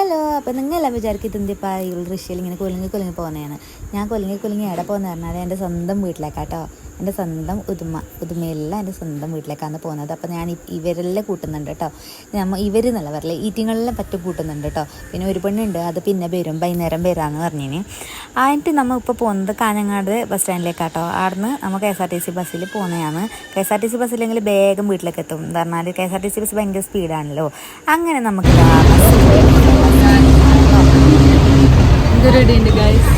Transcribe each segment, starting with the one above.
Hello. അപ്പോൾ നിങ്ങളെല്ലാം വിചാരിക്കും എന്തിപ്പോൾ ഈ ഋഷിയിൽ ഇങ്ങനെ കുലുങ്ങി പോകുന്നതാണ്. ഞാൻ കുലുങ്ങി എവിടെ പോകുന്നത് പറഞ്ഞാൽ എൻ്റെ സ്വന്തം വീട്ടിലേക്കാട്ടോ. എൻ്റെ സ്വന്തം ഉദുമയെല്ലാം എൻ്റെ സ്വന്തം വീട്ടിലേക്കാണ് പോകുന്നത്. അപ്പോൾ ഞാൻ ഇവരെല്ലാം കൂട്ടുന്നുണ്ട് കേട്ടോ. ഇവർ എന്നുള്ള പറയില്ല, ഈറ്റിങ്ങളെല്ലാം പറ്റും കൂട്ടുന്നുണ്ട് കേട്ടോ. പിന്നെ ഒരു പെണ്ണുണ്ട്, അത് പിന്നെ വരും, വൈകുന്നേരം വരാമെന്ന് പറഞ്ഞിന്. ആയിട്ട് നമ്മൾ ഇപ്പോൾ പോകുന്നത് കാഞ്ഞങ്ങാട് ബസ് സ്റ്റാൻഡിലേക്കാട്ടോ. അവിടുന്ന് നമ്മൾ KSRTC ബസ്സിൽ പോകുന്നതാണ്. KSRTC ബസ്സിലെങ്കിൽ വേഗം വീട്ടിലേക്ക് എത്തും. എന്ന് പറഞ്ഞാൽ KSRTC ബസ് ഭയങ്കര സ്പീഡാണല്ലോ. അങ്ങനെ നമുക്ക് റെഡി ഉണ്ട് ഗൈസ്.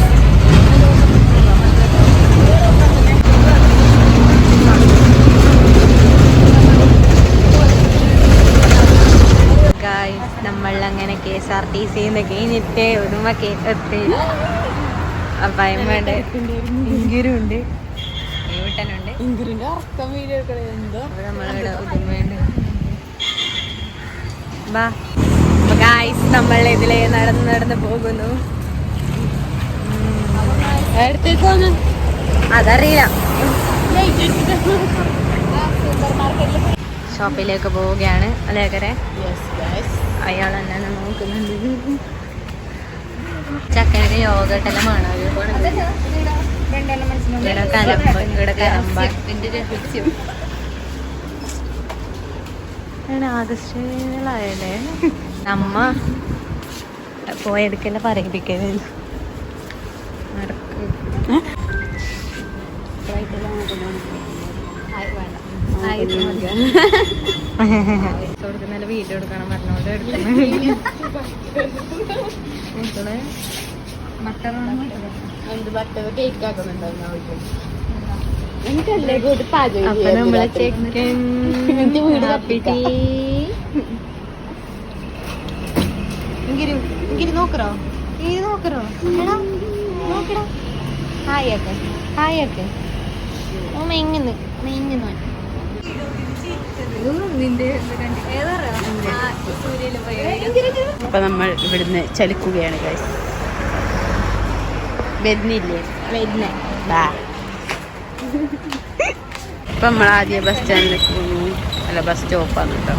നമ്മളങ്ങനെ KSRTC കഴിഞ്ഞിട്ട് ഉദുമക്ക് എത്തി. അപ്പയമ്മയുടെ ഇങ്കുരുണ്ട്, ഏട്ടനുണ്ട്, നമ്മളുടെ ഉദുമയുണ്ട്. ബാ ഗായ്സ്, നമ്മൾ ഇതിലെ നടന്ന് പോകുന്നു. അതറിയില്ല. ഷോപ്പിലേക്ക് പോവുകയാണ്. അല്ലേക്കരെ അയാൾ തന്നെ നോക്കുന്നുണ്ട്. ചക്കനൊക്കെ യോഗട്ടെല്ലാം വേണം. ഇവിടെ കലമ്പ ആകർഷണീയങ്ങളായല്ലേ. നമ്മ പോയെടുക്കല്ല പറയിപ്പിക്കുന്നില്ല. കൊടുക്കുന്നല്ല വീഡിയോ എടുക്കണം പറഞ്ഞോണ്ട് അപ്പൊ നമ്മളെ ചെക്കൻ നോക്കറോ നോക്കടാ. ഹായൊക്കെ മെങ്ങുന്നു. അപ്പൊ നമ്മൾ ഇവിടുന്ന് ചലിക്കുകയാണ് ഗൈസ്. വരുന്നില്ലേ? ഇപ്പൊ നമ്മൾ ആദ്യം ബസ് സ്റ്റാൻഡിലേക്ക് പോകുന്നു. അല്ല, ബസ് സ്റ്റോപ്പാണ് കേട്ടോ.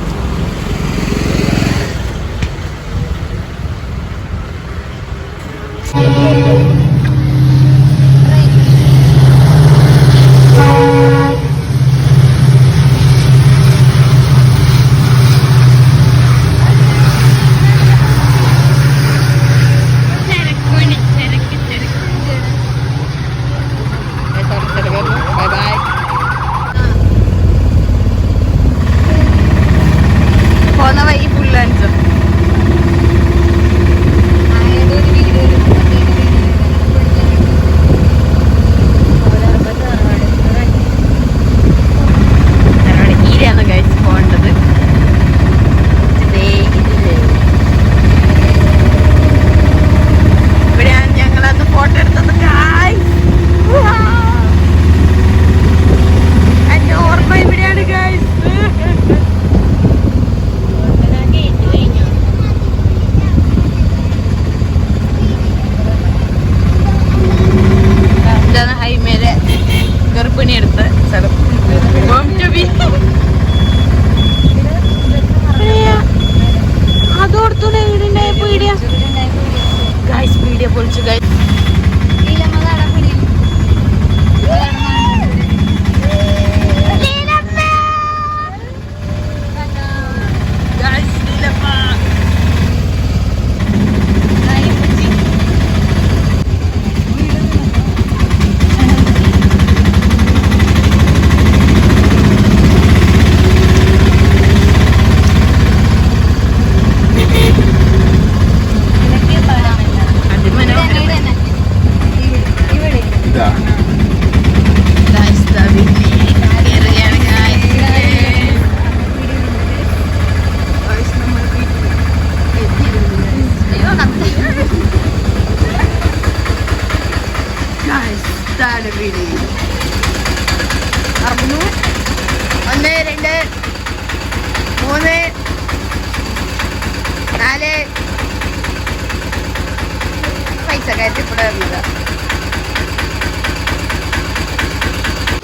പൈസ കയറ്റിപ്പെടാറുള്ളത്.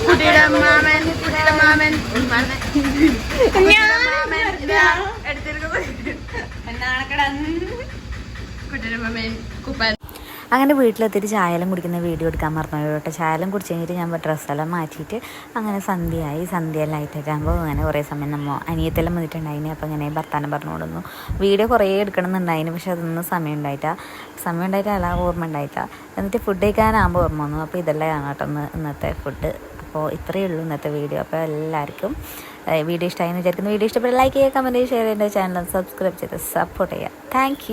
കുട്ടിയുടെ മാമൻ എടുത്തിരിക്കുന്നത് അങ്ങനെ വീട്ടിലെത്തിയിട്ട് ചായയെല്ലാം കുടിക്കുന്ന വീഡിയോ എടുക്കാൻ മറന്നു കേട്ടോ. ചായയെല്ലാം കുടിച്ച് കഴിഞ്ഞിട്ട് ഞാൻ ഡ്രസ്സെല്ലാം മാറ്റിയിട്ട് അങ്ങനെ സന്ധ്യയെല്ലാം ആയിട്ടാകുമ്പോൾ അങ്ങനെ കുറേ സമയം നമ്മൾ അനിയത്തെല്ലാം വന്നിട്ടുണ്ടായിന്. അപ്പോൾ ഇങ്ങനെ ഭർത്താനം പറഞ്ഞുകൊടുന്നു. വീഡിയോ കുറേ എടുക്കണമെന്നുണ്ടായിന്, പക്ഷെ അതൊന്നും സമയം ഉണ്ടായിട്ടല്ല, ഓർമ്മ ഉണ്ടായിട്ടാ. എന്നിട്ട് ഫുഡ് കഴിക്കാനാകുമ്പോൾ ഓർമ്മ വന്നു. അപ്പോൾ ഇതെല്ലാം കേട്ടോ ഇന്നത്തെ ഫുഡ്. അപ്പോൾ ഇത്രയേ ഉള്ളൂ ഇന്നത്തെ വീഡിയോ. അപ്പോൾ എല്ലാവർക്കും വീഡിയോ ഇഷ്ടമായി എന്ന് വിചാരിക്കുന്നു. വീഡിയോ ഇഷ്ടപ്പെട്ട ലൈക്ക് ചെയ്യുക, കമൻറ്റ് ചെയ്യുക, ഷെയർ ചെയ്യേണ്ട, ചാനൽ സബ്സ്ക്രൈബ് ചെയ്ത് സപ്പോർട്ട് ചെയ്യുക. താങ്ക്